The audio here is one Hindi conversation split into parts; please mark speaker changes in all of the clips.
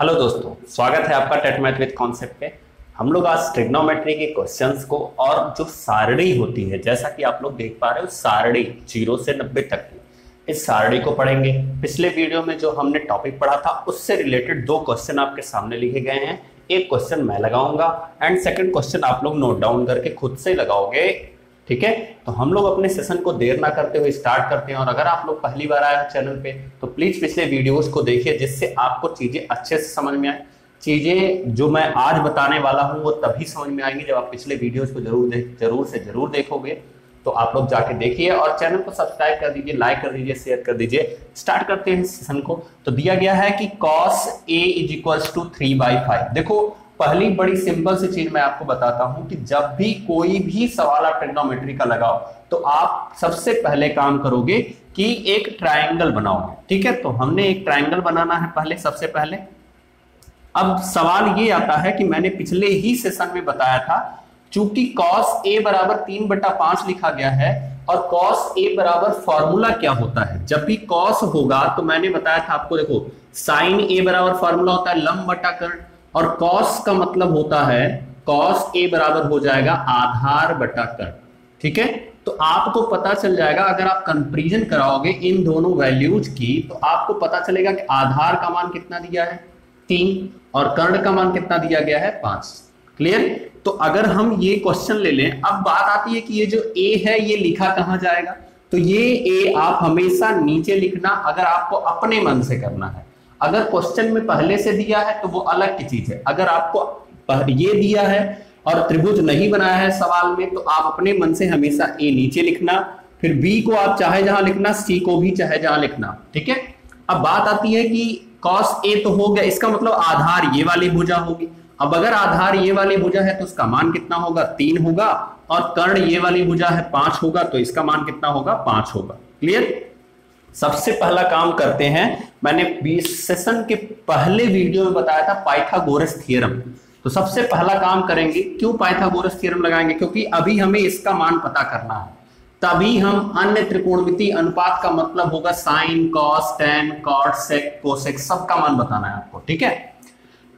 Speaker 1: हेलो दोस्तों, स्वागत है आपका टेट मैथ विद कॉन्सेप्ट पे। हम लोग आज ट्रिग्नोमेट्री के क्वेश्चंस को और जो सारणी होती है, जैसा कि आप लोग देख पा रहे हो, सारणी 0 से 90 तक की, इस सारणी को पढ़ेंगे। पिछले वीडियो में जो हमने टॉपिक पढ़ा था उससे रिलेटेड दो क्वेश्चन आपके सामने लिखे गए हैं। एक क्वेश्चन मैं लगाऊंगा एंड सेकंड क्वेश्चन आप लोग नोट डाउन करके खुद से लगाओगे, ठीक है। तो हम लोग अपने सेशन को देर ना करते हुए स्टार्ट करते हैं। और अगर आप लोग पहली बार आए हैं चैनल पे तो प्लीज पिछले वीडियोस को देखिए, जिससे आपको चीजें अच्छे से समझ में आए। चीजें जो मैं आज बताने वाला हूं वो तभी समझ में आएंगी जब आप पिछले वीडियोस को जरूर देखोगे। तो आप लोग जाके देखिए और चैनल को सब्सक्राइब कर दीजिए, लाइक कर दीजिए, शेयर कर दीजिए। स्टार्ट करते हैं सेशन को। तो दिया गया है कि cos A = 3/5। देखो, पहली बड़ी सिंपल सी चीज मैं आपको बताता हूं कि जब भी कोई भी सवाल आप ट्रिग्नोमेट्री का लगाओ तो आप सबसे पहले काम करोगे कि एक ट्रायंगल बनाओगे, ठीक है। तो हमने एक ट्रायंगल बनाना है पहले, सबसे पहले। अब सवाल ये आता है कि मैंने पिछले ही सेशन में बताया था, चूंकि cos A = 3/5 लिखा गया है और cos A बराबर फॉर्मूला क्या होता है। जब भी cos होगा तो मैंने बताया था आपको, देखो sin A बराबर फॉर्मूला होता है लंब बटा कर्ण, और cos का मतलब होता है cos A बराबर हो जाएगा आधार बटा कर्ण, ठीक है। तो आपको पता चल जाएगा, अगर आप कंपैरिजन कराओगे इन दोनों वैल्यूज की तो आपको पता चलेगा कि आधार का मान कितना दिया है 3 और कर्ण का मान कितना दिया गया है 5। क्लियर। तो अगर हम ये क्वेश्चन ले लें, अब बात आती है कि ये जो A है ये लिखा कहां जाएगा। तो ये A आप हमेशा नीचे लिखना अगर आपको अपने मन से करना है। अगर क्वेश्चन में पहले से दिया है तो वो अलग की चीज है। अगर आपको ये दिया है और त्रिभुज नहीं बनाया है सवाल में तो आप अपने मन से हमेशा A नीचे लिखना, फिर B को आप चाहे जहां लिखना, C को भी चाहे जहां लिखना, ठीक है। अब बात आती है कि cos A तो हो गया, इसका मतलब आधार ये वाली भुजा होगी। अब अगर आधार ये वाली भुजा है तो उसका मान कितना होगा 3 होगा, और कर्ण ये वाली भुजा है 5 होगा, तो इसका मान कितना होगा 5 होगा। क्लियर। सबसे पहला काम करते हैं, मैंने सेशन के पहले वीडियो में बताया था पाइथागोरस थ्योरम। तो सबसे पहला काम करेंगे, क्यों पाइथागोरस थ्योरम लगाएंगे, क्योंकि अभी हमें इसका मान पता करना है। तभी हम अन्य त्रिकोणमितीय अनुपात का मतलब होगा साइन, कॉस, टेन, कॉट, सेक, कोसेक, सबका मान बताना है आपको, ठीक है।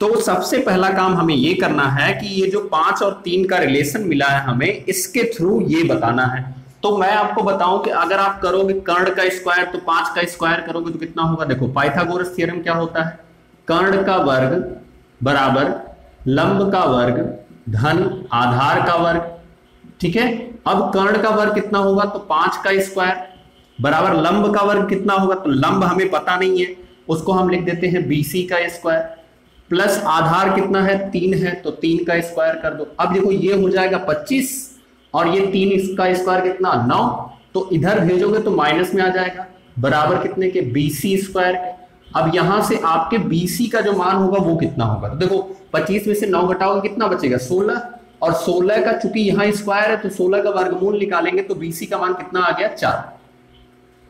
Speaker 1: तो सबसे पहला काम हमें ये करना है कि ये जो 5 और 3 का रिलेशन मिला है हमें, इसके थ्रू ये बताना है। तो मैं आपको बताऊं कि अगर आप करोगे कर्ण का स्क्वायर तो 5 का स्क्वायर करोगे तो कितना होगा। देखो पाइथागोरस थ्योरम क्या होता है, कर्ण का वर्ग बराबर लंब का वर्ग धन आधार का वर्ग, ठीक है। अब कर्ण का वर्ग कितना होगा तो 5 का स्क्वायर बराबर लंब का वर्ग कितना होगा, तो लंब हमें पता नहीं है, उसको हम लिख देते हैं BC का स्क्वायर, प्लस आधार कितना है 3 है तो 3 का स्क्वायर कर दो। अब देखो ये हो जाएगा 25 और ये 3 इसका स्क्वायर कितना 9, तो इधर भेजोगे तो माइनस में आ जाएगा, बराबर कितने के BC स्क्वायर के। अब यहां से आपके BC का जो मान होगा वो कितना होगा, तो देखो 25 में से 9 घटाओगे कितना बचेगा 16, और 16 का चूंकि यहाँ स्क्वायर है तो 16 का वर्गमूल निकालेंगे तो BC का मान कितना आ गया 4।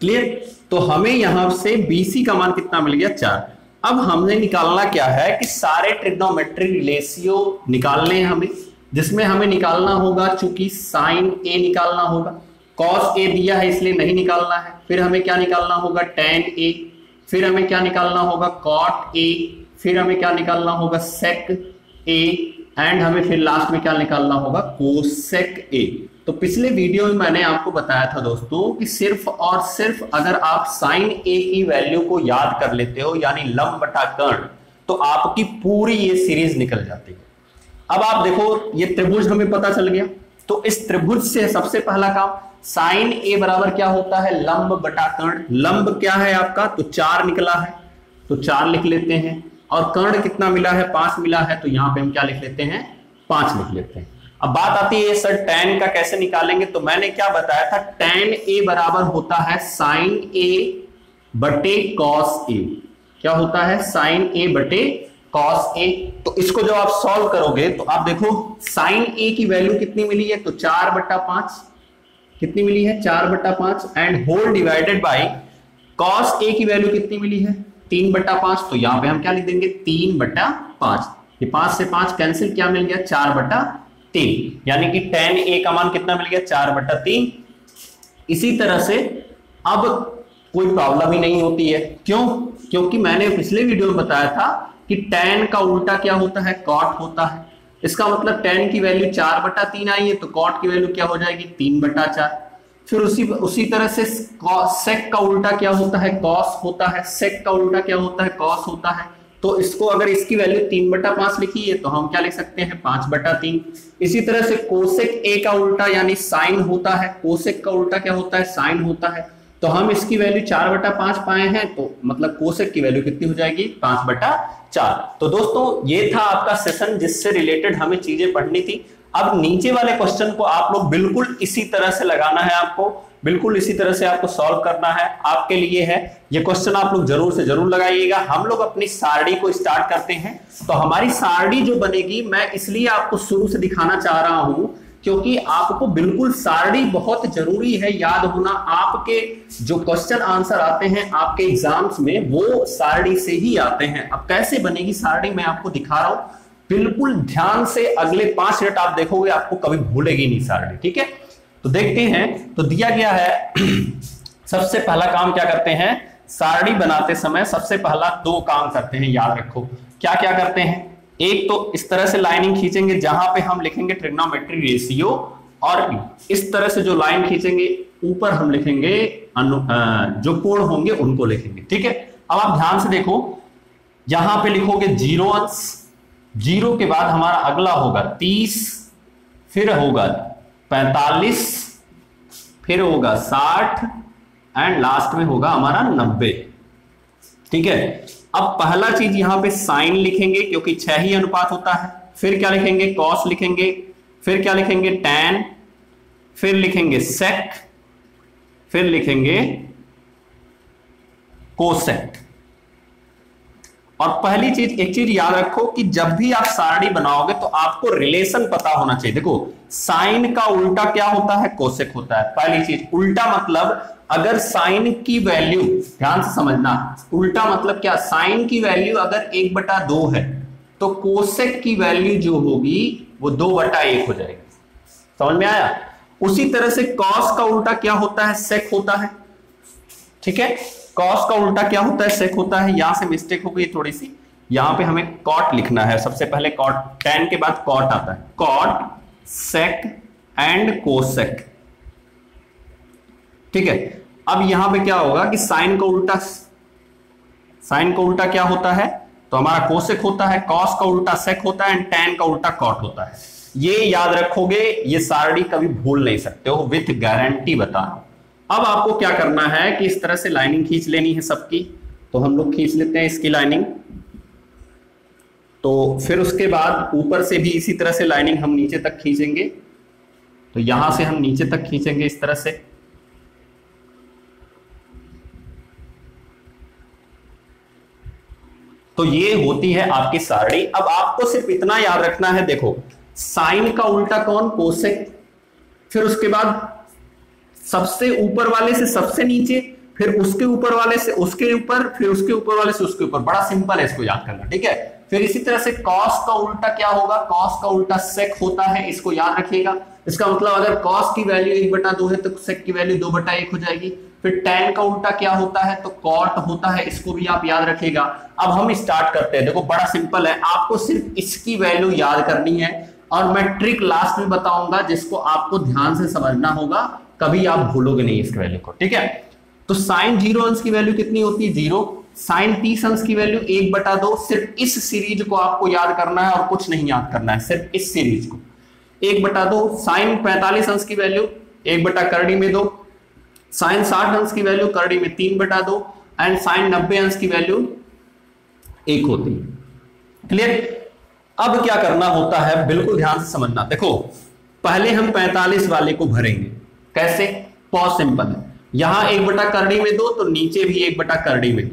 Speaker 1: क्लियर। तो हमें यहां से BC का मान कितना मिल गया 4। अब हमने निकालना क्या है कि सारे ट्रिग्नोमेट्रिक रेशियो निकालने हैं हमें, जिसमें हमें निकालना होगा, चूंकि साइन A निकालना होगा, cos A दिया है इसलिए नहीं निकालना है, फिर हमें क्या निकालना होगा tan A, फिर हमें क्या निकालना होगा cot A, फिर हमें क्या निकालना होगा sec A, एंड हमें फिर लास्ट में क्या निकालना होगा cosec A। तो पिछले वीडियो में मैंने आपको बताया था दोस्तों कि सिर्फ और सिर्फ अगर आप साइन A की वैल्यू को याद कर लेते हो, यानी लंब बटा कर्ण, तो आपकी पूरी ये सीरीज निकल जाती है। अब आप देखो ये त्रिभुज हमें पता चल गया, तो इस त्रिभुज से सबसे पहला काम, साइन A बराबर क्या होता है लंब बटा कर्ण। लंब क्या है आपका तो 4 निकला है तो 4 लिख लेते हैं, और कर्ण कितना मिला है 5 मिला है, तो यहां पे हम क्या लिख लेते हैं 5 लिख लेते हैं। अब बात आती है सर tan का कैसे निकालेंगे, तो मैंने क्या बताया था, tan A बराबर होता है sin A बटे cos A। क्या होता है sin A बटे cos A। तो इसको जब आप सॉल्व करोगे तो आप देखो sin A की वैल्यू कितनी मिली है तो 4/5, कितनी मिली है 4/5, and whole divided by cos A की वैल्यू कितनी मिली है 3/5। तो यहां पे हम क्या लिख देंगे 3/5, ये 5 से 5 कैंसिल, क्या मिल गया 4/3, यानी कि tan A का मान कितना मिल गया 4/3। इसी तरह से अब कोई प्रॉब्लम ही नहीं होती है, क्यों, क्योंकि मैंने पिछले वीडियो में बताया था कि tan का उल्टा क्या होता है, cot होता है। इसका मतलब tan की वैल्यू 4/3 आई है तो cot की वैल्यू क्या हो जाएगी, 3/4। फिर उसी तरह से sec का उल्टा क्या होता है, cos होता है। sec का उल्टा क्या होता है, cos होता है। तो इसको अगर इसकी वैल्यू 3/5 लिखी है तो हम क्या लिख सकते हैं, 5/3। इसी तरह से कोसेक a का उल्टा यानी साइन होता है। कोसेक का उल्टा क्या होता है, साइन होता है। तो हम इसकी वैल्यू 4/5 पाए हैं तो मतलब कोसेक की वैल्यू कितनी हो जाएगी, 5/4। तो दोस्तों ये था आपका सेशन जिससे रिलेटेड हमें चीजें पढ़नी थी। अब नीचे वाले क्वेश्चन को आप लोग बिल्कुल इसी तरह से लगाना है, आपको बिल्कुल इसी तरह से आपको सॉल्व करना है। आपके लिए है ये क्वेश्चन, आप लोग जरूर से जरूर लगाइएगा। हम लोग अपनी सारणी को स्टार्ट करते हैं। तो हमारी सारणी जो बनेगी, मैं इसलिए आपको शुरू से दिखाना चाह रहा हूं क्योंकि आपको बिल्कुल सारणी बहुत जरूरी है याद होना। आपके जो क्वेश्चन आंसर आते हैं आपके एग्जाम्स में वो सारणी से ही आते हैं। अब कैसे बनेगी सारणी मैं आपको दिखा रहा हूं, बिल्कुल ध्यान से अगले 5 मिनट आप देखोगे, आपको कभी भूलेगी नहीं सारणी, ठीक है। तो देखते हैं, तो दिया गया है सबसे पहला काम क्या करते हैं, सारणी बनाते समय सबसे पहला 2 काम करते हैं, याद रखो क्या क्या करते हैं। एक तो इस तरह से लाइनिंग खींचेंगे जहां पे हम लिखेंगे ट्रिग्नोमेट्री रेशियो, और इस तरह से जो लाइन खींचेंगे ऊपर हम लिखेंगे जो कोण होंगे उनको लिखेंगे, ठीक है। अब आप ध्यान से देखो, यहां पे लिखोगे 0 अंश, 0 के बाद हमारा अगला होगा 30, फिर होगा 45, फिर होगा 60 एंड लास्ट में होगा हमारा 90, ठीक है। अब पहला चीज यहां पे साइन लिखेंगे क्योंकि 6 ही अनुपात होता है। फिर क्या लिखेंगे, कॉस लिखेंगे। फिर क्या लिखेंगे, टैन। फिर लिखेंगे सेक। फिर लिखेंगे कोसेक। और पहली चीज, एक चीज याद रखो कि जब भी आप सारणी बनाओगे तो आपको रिलेशन पता होना चाहिए। देखो साइन का उल्टा क्या होता है, कोसेक होता है। पहली चीज, उल्टा मतलब अगर साइन की वैल्यू, ध्यान से समझना, उल्टा मतलब क्या, साइन की वैल्यू अगर 1/2 है तो कोसेक की वैल्यू जो होगी वो 2/1 हो जाएगी। समझ में आया। उसी तरह से कॉस का उल्टा क्या होता है, सेक होता है, ठीक है। कॉस का उल्टा क्या होता है, सेक होता है। यहां से मिस्टेक हो गई थोड़ी सी, यहां पे हमें कॉट लिखना है। सबसे पहले कॉट, टैन के बाद कॉट आता है, कॉट, सेक एंड कोसेक, ठीक है। अब यहां पे क्या होगा कि साइन का उल्टा, साइन का उल्टा क्या होता है, तो हमारा कोसेक होता है। कॉस का उल्टा सेक होता है एंड टैन का उल्टा कॉट होता है। ये याद रखोगे, ये सारणी कभी भूल नहीं सकते हो, विथ गारंटी बता रहा हूं। अब आपको क्या करना है कि इस तरह से लाइनिंग खींच लेनी है सबकी। तो हम लोग खींच लेते हैं इसकी लाइनिंग। तो फिर उसके बाद ऊपर से भी इसी तरह से लाइनिंग हम नीचे तक खींचेंगे। तो यहां से हम नीचे तक खींचेंगे इस तरह से। तो ये होती है आपकी सारणी। अब आपको सिर्फ इतना याद रखना है, देखो साइन का उल्टा कौन, कोसेक। फिर उसके बाद सबसे ऊपर वाले से सबसे नीचे, फिर उसके ऊपर वाले से उसके ऊपर, फिर उसके ऊपर वाले से उसके ऊपर। बड़ा सिंपल है, इसको याद करना, ठीक है। फिर इसी तरह से कॉस का उल्टा क्या होगा, कॉस का उल्टा सेक होता है, इसको याद रखिएगा। इसका मतलब अगर कॉस की वैल्यू 1/2 है तो सेक की वैल्यू 2/1 हो जाएगी। फिर टैन का उल्टा क्या होता है, तो कॉट होता है, इसको भी आप याद रखिएगा। अब हम स्टार्ट करते हैं। देखो बड़ा सिंपल है, आपको सिर्फ इसकी वैल्यू याद करनी है और मैं ट्रिक लास्ट में बताऊंगा जिसको आपको ध्यान से समझना होगा, कभी आप भूलोगे नहीं इस वैल्यू को, ठीक है। तो साइन 0 अंश की वैल्यू कितनी होती है, 0। साइन 30 अंश की वैल्यू 1/2। सिर्फ इस सीरीज को आपको याद करना है और कुछ नहीं याद करना है, सिर्फ इस सीरीज को 1/2। साइन 45 अंश की वैल्यू 1/2। साइन 60 अंश की वैल्यू करड़ी में 3/2 एंड साइन 90 अंश की वैल्यू 1 होती है। क्लियर। अब क्या करना होता है, बिल्कुल ध्यान से समझना। देखो पहले हम 45 वाले को भरेंगे, कैसे, बहुत सिंपल है। यहां 1/2 तो नीचे भी 1/2।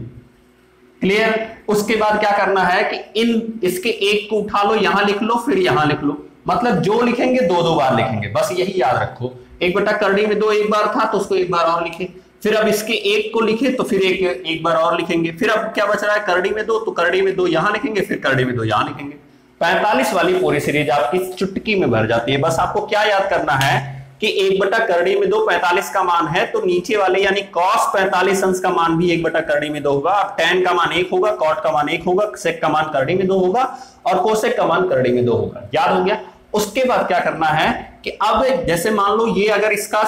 Speaker 1: क्लियर। उसके बाद क्या करना है कि इन इसके एक को उठा लो, यहां लिख लो, फिर यहां लिख लो। मतलब जो लिखेंगे 2 बार लिखेंगे, बस यही याद रखो। 1/2 एक बार था तो उसको एक बार और लिखे, फिर अब इसके एक को लिखे तो फिर एक बार और लिखेंगे। फिर अब क्या बच रहा है, करड़ी में 2 तो करड़ी में 2 यहां लिखेंगे, फिर करड़ी में 2 यहां लिखेंगे। 45 वाली पूरी सीरीज आपकी चुटकी में भर जाती है। बस आपको क्या याद करना है कि 1/करड़ी में 2 45 का मान है, तो नीचे वाले यानी cos 45 अंश का मान भी 1/करड़ी में 2 होगा। अब tan का मान 1 होगा, cot का मान 1 होगा, sec का मान करड़ी में 2 होगा और cosec का मान करड़ी में 2 होगा। याद हो गया। उसके बाद क्या करना है कि अब जैसे मान लो ये अगर इसका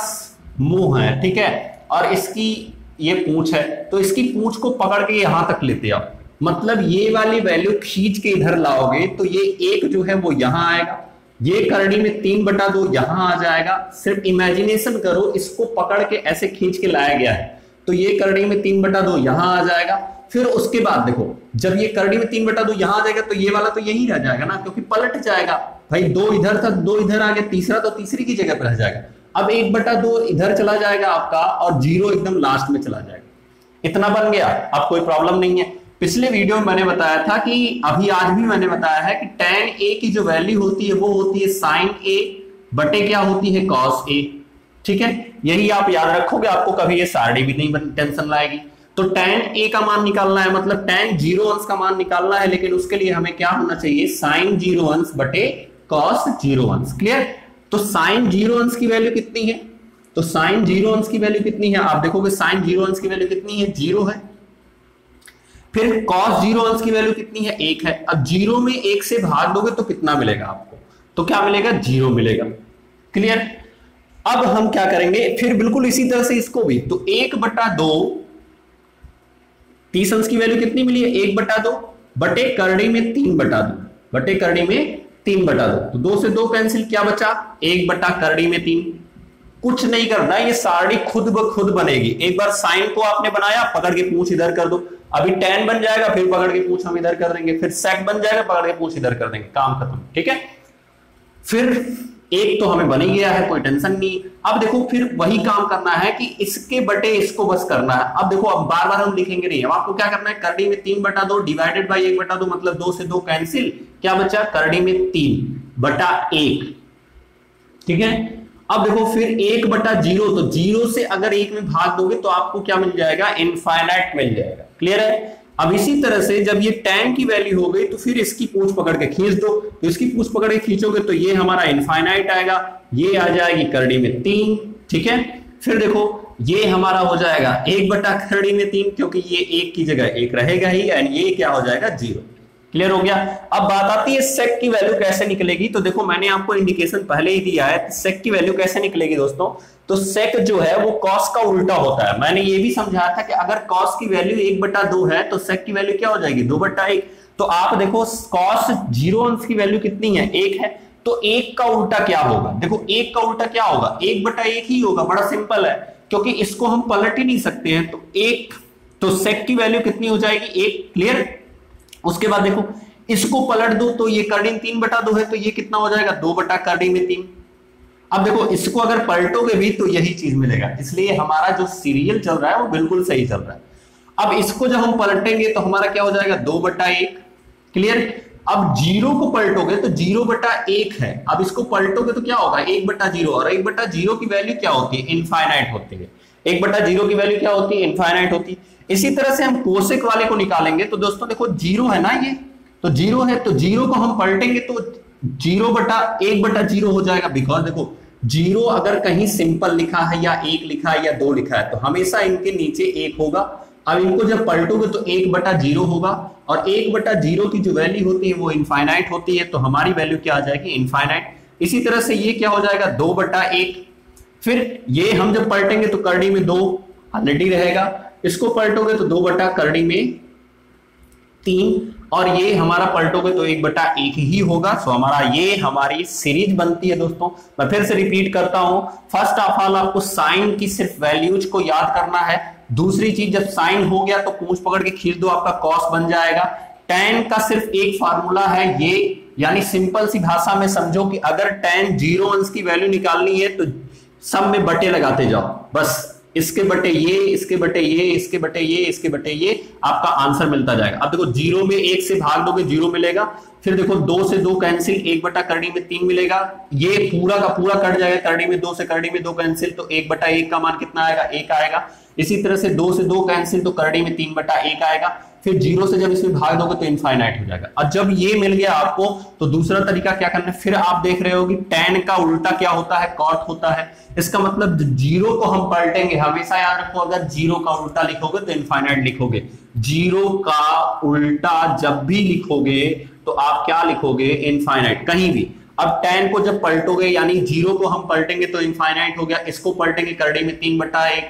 Speaker 1: मुंह है, ठीक है, और इसकी ये पूंछ है, तो इसकी पूंछ को पकड़ के यहां तक लेते आओ, मतलब ये वाली वैल्यू खींच के इधर लाओगे तो ये एक जो है वो यहां आएगा, ये करड़ी में 3/2 यहां आ जाएगा। सिर्फ इमेजिनेशन करो, इसको पकड़ के ऐसे खींच के लाया गया है तो ये करड़ी में 3/2 यहां आ जाएगा। फिर उसके बाद देखो, जब ये करड़ी में 3/2 यहां आ जाएगा तो ये वाला तो यही रह जाएगा ना, क्योंकि पलट जाएगा भाई, 2 इधर था, 2 इधर आ गया, तीसरा तो तीसरी की जगह पर रह जाएगा। अब 1/2 इधर चला जाएगा आपका और 0 एकदम लास्ट में चला जाएगा। इतना बन गया, अब कोई प्रॉब्लम नहीं है। पिछले वीडियो में मैंने बताया था कि अभी आज भी मैंने बताया है कि tan a की जो वैल्यू होती है वो होती है sin a बटे क्या होती है cos a, ठीक है, यही आप याद रखोगे, आपको कभी ये सारणी भी नहीं टेंशन लाएगी। तो tan a का मान निकालना है, मतलब tan 0 अंश का मान निकालना है, लेकिन उसके लिए हमें क्या होना चाहिए, sin 0 अंश बटे cos 0 अंश। क्लियर। तो sin 0 अंश की वैल्यू कितनी है, तो sin 0 अंश की वैल्यू कितनी है, आप देखोगे sin 0 अंश की वैल्यू कितनी है, 0 है। फिर cos 0 अंश की वैल्यू कितनी है, 1 है। अब 0 में 1 से भाग दोगे तो कितना मिलेगा आपको, तो क्या मिलेगा, 0 मिलेगा। क्लियर। अब हम क्या करेंगे, फिर बिल्कुल इसी तरह से इसको भी, तो 1/2 30 अंश की वैल्यू कितनी मिली है, 1/2 बटे करड़ी में 3/2 बटे करड़ी में 3/2, तो 2 से 2 कैंसिल, क्या बचा, 1/करड़ी में 3। कुछ नहीं करना, ये सारणी खुद ब खुद बनेगी। एक बार साइन को आपने बनाया, पकड़ के पूंछ इधर कर दो, अभी tan बन जाएगा, फिर पकड़ के पूंछ हम इधर कर देंगे, फिर sec बन जाएगा, पकड़ के पूंछ इधर कर देंगे, काम खत्म। ठीक है, फिर एक तो हमें बन ही गया है, कोई टेंशन नहीं। अब देखो फिर वही काम करना है कि इसके बटे इसको बस करना है। अब देखो, अब बार बार हम लिखेंगे नहीं, अब आपको क्या करना है, करड़ी में 3/2 डिवाइडेड बाई 1/2, मतलब 2 से 2 कैंसिल, क्या बचा, करड़ी में 3/1। ठीक है, अब देखो फिर 1/0, तो 0 से अगर 1 में भाग दोगे तो आपको क्या मिल जाएगा, इनफाइनाइट मिल जाएगा। क्लियर है। अब इसी तरह से जब ये tan की वैल्यू हो गई तो फिर इसकी पूंछ पकड़ के खींच दो, तो इसकी पूंछ पकड़ के खींचोगे तो ये हमारा इनफाइनाइट आएगा, ये आ जाएगी करड़ी में 3। ठीक है, फिर देखो ये हमारा हो जाएगा 1/करड़ी में 3, क्योंकि ये 1 की जगह 1 रहेगा ही, एंड ये क्या हो जाएगा, 0। क्लियर हो गया। अब बात आती है सेक की वैल्यू कैसे निकलेगी, तो देखो मैंने आपको इंडिकेशन पहले ही दिया है, सेक की वैल्यू कैसे निकलेगी दोस्तों। तो सेक जो है वो कॉस का उल्टा होता है। मैंने ये भी समझाया था कि अगर कॉस की वैल्यू 1/2 है तो सेक की वैल्यू क्या हो जाएगी, 2/1। तो आप देखो कॉस 0 अंश की वैल्यू कितनी है, 1 है, तो 1 का उल्टा क्या होगा, देखो 1 का उल्टा क्या होगा, 1/1 ही होगा। बड़ा सिंपल है, क्योंकि इसको हम पलट ही नहीं सकते हैं, तो 1, तो सेक की वैल्यू कितनी हो जाएगी, 1। क्लियर। उसके बाद देखो इसको पलट दो, तो ये करड़ी में 3/2 है, तो ये कितना हो जाएगा, 2/करड़ी में 3। अब देखो इसको अगर पलटोगे भी तो यही चीज मिलेगा, इसलिए हमारा जो सीरियल चल रहा है वो बिल्कुल सही चल रहा है। अब इसको जब हम पलटेंगे तो हमारा क्या हो जाएगा, 2/1। क्लियर। अब 0 को पलटोगे तो 0/1 है, अब इसको पलटोगे तो क्या होगा, 1/0, और 1/0 की वैल्यू क्या होती है, इनफाइनाइट होती है। 1/0 की वैल्यू क्या होती है, इनफाइनाइट होती है। इसी तरह से हम कोसेक वाले को निकालेंगे, तो दोस्तों देखो 0 है ना, ये तो 0 है, तो 0 को हम पलटेंगे तो 1/0 हो जाएगा। बिकॉज देखो 0 अगर कहीं सिंपल लिखा है या 1 लिखा है या 2 लिखा है तो हमेशा इनके नीचे 1 होगा। अब इनको जब पलटोगे तो 1/0 होगा, और 1/0 की जो वैल्यू होती है वो इनफाइनाइट होती है, तो हमारी वैल्यू क्या आ जाएगी, इनफाइनाइट। इसी तरह से ये क्या हो जाएगा, 2/1। फिर ये हम जब पलटेंगे तो करड़ी में 2 ऑलरेडी रहेगा, इसको पलटोगे तो 2/करड़ी में 3, और ये हमारा पलटोगे तो 1/1 ही होगा। सो हमारी सीरीज बनती है दोस्तों। मैं फिर से रिपीट करता हूं, फर्स्ट ऑफ ऑल आपको साइन की सिर्फ वैल्यूज को याद करना है। दूसरी चीज, जब साइन हो गया तो पूंछ पकड़ के खींच दो, आपका कॉस बन जाएगा। tan का सिर्फ एक फार्मूला है ये, यानी सिंपल सी भाषा में समझो कि अगर tan 0 अंश की वैल्यू निकालनी है तो सब में बटे लगाते जाओ, बस इसके बटे ये, इसके बटे ये, इसके बटे ये, इसके बटे ये, आपका आंसर मिलता जाएगा। अब देखो 0 में 1 से भाग दोगे 0 मिलेगा, फिर देखो 2 से 2 कैंसिल, 1/करड़ी में 3 मिलेगा, ये पूरा का पूरा कट जाएगा, करड़ी में 2 से करड़ी में 2 कैंसिल, तो 1/1 का मान कितना आएगा, 1 आएगा। इसी तरह से 2 से 2 कैंसिल, तो करड़ी में 3/1 आएगा। फिर 0 से जब इसमें भाग दोगे तो इनफाइनाइट हो जाएगा। और जब ये मिल गया आपको तो दूसरा तरीका क्या करना है, फिर आप देख रहे हो कि tan का उल्टा क्या होता है, cot होता है। इसका मतलब 0 को हम पलटेंगे, हमेशा याद रखो अगर 0 का उल्टा लिखोगे तो इनफाइनाइट लिखोगे। 0 का उल्टा जब भी लिखोगे तो आप क्या लिखोगे, इनफाइनाइट कहीं भी। अब tan को जब पलटोगे यानी 0 को हम पलटेंगे तो इनफाइनाइट हो गया, इसको पलटेंगे करड़ी में 3/1,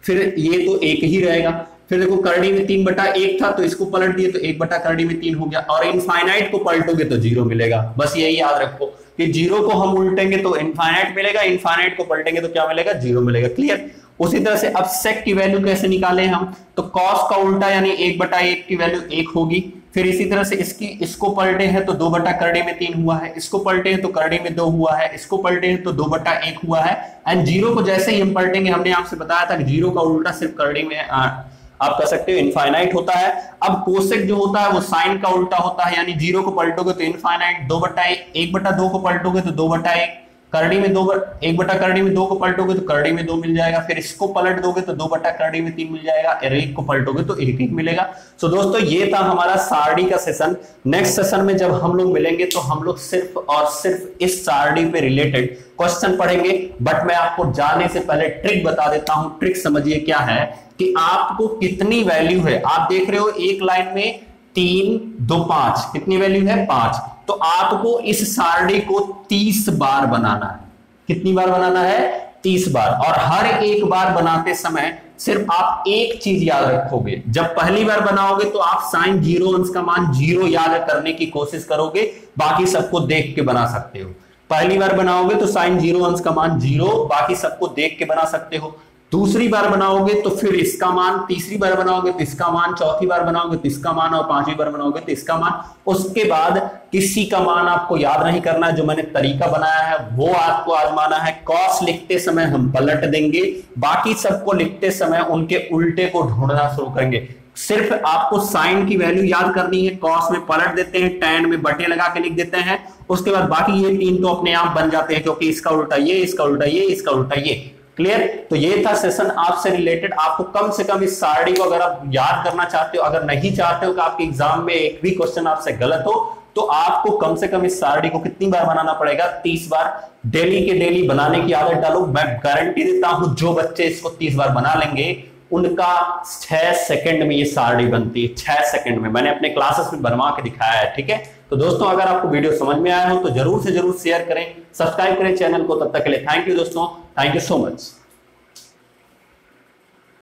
Speaker 1: फिर ये तो 1 ही रहेगा। फिर देखो करड़ी में 3/1 था तो इसको पलट दिए तो 1 करड़ी में 3 हो गया, और इनफाइनाइट को पलटोगे तो 0 मिलेगा। बस यही याद रखो कि 0 को हम उल्टेंगे तो इनफाइनाइट मिलेगा, इनफाइनाइट को पलटेंगे तो क्या मिलेगा, 0 मिलेगा। क्लियर। उसी तरह से अब sec की वैल्यू कैसे निकालें हम, तो cos का उल्टा यानी 1/1 की वैल्यू 1 होगी। फिर इसी तरह से इसको पलटे हैं तो 2 करड़ी में 3 हुआ है, इसको पलटे हैं तो करड़ी में 2 हुआ है, इसको पलटे हैं तो 2/1 हुआ है। एंड 0 को जैसे ही हम पलटेंगे, हमने आपसे बताया था कि 0 का उल्टा सिर्फ करड़ी में आप कह सकते हो इनफाइनाइट होता है। अब कोसेक जो होता है वो साइन का उल्टा होता है, यानी 0 को पलटोगे तो इनफाइनाइट, 1/2 को पलटोगे तो 2/1, करड़ी में 1 करड़ी में 2 को पलटोगे तो करड़ी में 2 मिल जाएगा, फिर इसको पलट दोगे तो 2 करड़ी में 3 मिल जाएगा, और 1 को पलटोगे तो 1 मिलेगा। सो दोस्तों ये था हमारा सारणी का सेशन। नेक्स्ट सेशन में जब हम लोग मिलेंगे तो हम लोग सिर्फ और सिर्फ इस सारणी पे रिलेटेड क्वेश्चन पढ़ेंगे। बट मैं आपको जाने से पहले ट्रिक बता देता हूं। ट्रिक समझिए क्या है कि आपको कितनी वैल्यू है, आप देख रहे हो एक लाइन में 3 2 5, कितनी वैल्यू है 5, तो आपको इस सारणी को 30 बार बनाना है। कितनी बार बनाना है, 30 बार। और हर एक बार बनाते समय सिर्फ आप एक चीज याद रखोगे, जब पहली बार बनाओगे तो आप sin 0 अंश का मान 0 याद करने की कोशिश करोगे, बाकी सबको देख के बना सकते हो। पहली बार बनाओगे तो sin 0 अंश का मान 0, बाकी सबको देख के बना सकते हो। दूसरी बार बनाओगे तो फिर इसका मान, तीसरी बार बनाओगे तो इसका मान, चौथी बार बनाओगे तो इसका मान, और पांचवी बार बनाओगे तो इसका मान। उसके बाद किसी का मान आपको याद नहीं करना है, जो मैंने तरीका बनाया है वो आपको आजमाना है। कॉस लिखते समय हम पलट देंगे, बाकी सबको लिखते समय उनके उल्टे को ढूंढना शुरू करेंगे। सिर्फ आपको साइन की वैल्यू याद करनी है, कॉस में पलट देते हैं, टैन में बटे लगा के लिख देते हैं, उसके बाद बाकी ये 3 तो अपने आप बन जाते हैं, क्योंकि इसका उल्टा ये, इसका उल्टा ये, इसका उल्टा ये। क्लियर। तो ये था सेशन आपसे रिलेटेड। आपको कम से कम इस सारणी को अगर आप याद करना चाहते हो, अगर नहीं चाहते हो कि आपके एग्जाम में एक भी क्वेश्चन आपसे गलत हो, तो आपको कम से कम इस सारणी को कितनी बार बनाना पड़ेगा, 30 बार। डेली के डेली बनाने की आदत डालो। मैं गारंटी देता हूं जो बच्चे इसको 30 बार बना लेंगे उनका 6 सेकंड में ये सारणी बनती है। 6 सेकंड में मैंने अपने क्लासेस में बनवा के दिखाया है। ठीक है। तो दोस्तों अगर आपको वीडियो समझ में आया हो तो जरूर से जरूर शेयर करें, सब्सक्राइब करें चैनल को। तब तक के लिए थैंक यू दोस्तों, थैंक यू सो मच।